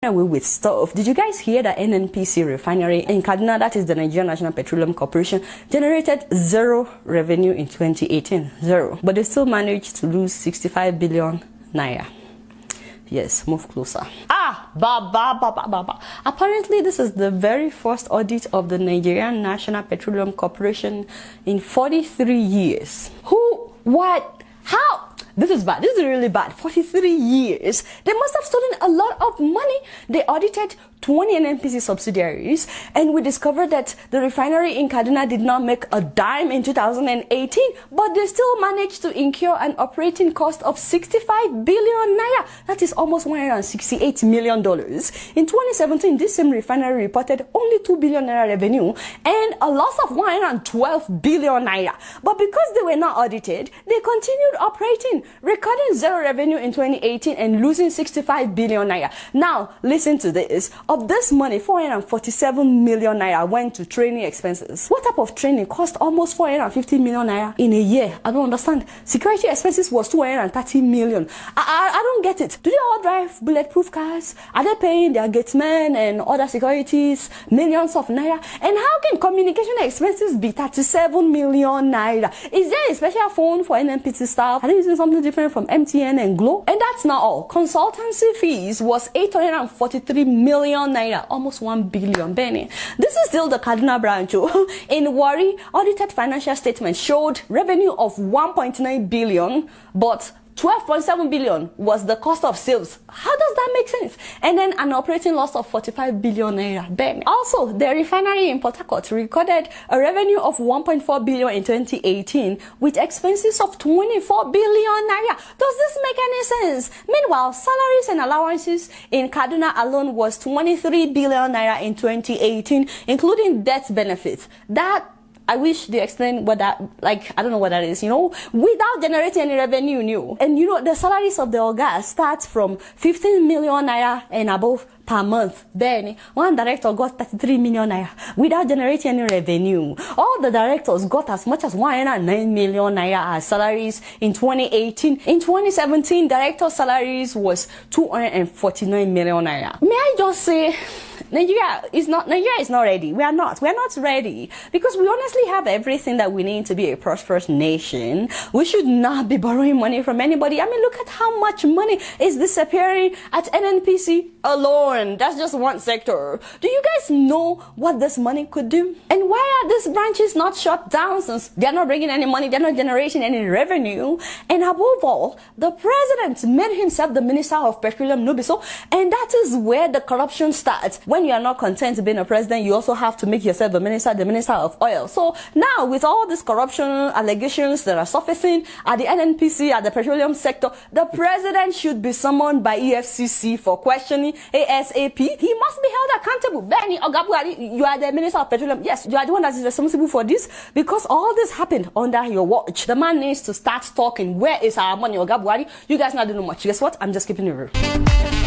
Away with stuff. Did you guys hear that NNPC refinery in Kaduna, that is the Nigerian National Petroleum Corporation, generated zero revenue in 2018? Zero. But they still managed to lose 65 billion naira. Yes, move closer. Apparently, this is the very first audit of the Nigerian National Petroleum Corporation in 43 years. Who? What? How? This is bad. This is really bad. 43 years. They must have stolen a lot of money. They audited 20 NNPC subsidiaries, and we discovered that the refinery in Kaduna did not make a dime in 2018, but they still managed to incur an operating cost of 65 billion naira. That is almost $168 million. In 2017, this same refinery reported only 2 billion naira revenue and a loss of 112 billion naira. But because they were not audited, they continued operating, recording zero revenue in 2018 and losing 65 billion naira. Now, listen to this. Of this money, 447 million naira went to training expenses. What type of training cost almost 450 million naira in a year? I don't understand. Security expenses was 230 million. I don't get it. Do they all drive bulletproof cars? Are they paying their gatesmen and other securities millions of naira? And how can communication expenses be 37 million naira? Is there a special phone for NNPC staff? Are they using something different from MTN and Glo? And that's not all. Consultancy fees was 843 million naira, almost 1 billion. Benny. This is still the Kaduna branch. In Warri, audited financial statements showed revenue of 1.9 billion, but 12.7 billion was the cost of sales. How does that make sense? And then an operating loss of 45 billion naira. Bang. Also, the refinery in Port Harcourt recorded a revenue of 1.4 billion in 2018 with expenses of 24 billion naira. Does this make any sense? Meanwhile, salaries and allowances in Kaduna alone was 23 billion naira in 2018, including death benefits. I wish they explained what that, like, I don't know what that is, without generating any revenue, And the salaries of the Oga start from 15 million naira and above per month. Then, one director got 33 million naira without generating any revenue. All the directors got as much as 109 million naira as salaries in 2018. In 2017, director salaries was 249 million naira. May I just say, Nigeria is not ready. We are not ready because we honestly have everything that we need to be a prosperous nation. We should not be borrowing money from anybody. I mean, look at how much money is disappearing at NNPC alone. That's just one sector. Do you guys know what this money could do? And why are these branches not shut down since they're not bringing any money, they're not generating any revenue? And above all, the president made himself the Minister of Petroleum, no be so? And that is where the corruption starts. When you are not content being a president, you also have to make yourself the Minister of Oil. So now, with all these corruption allegations that are surfacing at the NNPC, at the petroleum sector, the president should be summoned by EFCC for questioning ASAP. He must be held accountable. Benny Ogabuari, you are the Minister of Petroleum. Yes, you are the one that is responsible for this because all this happened under your watch. The man needs to start talking. Where is our money, Ogabuari? You guys not doing much. Guess what? I'm just keeping it real.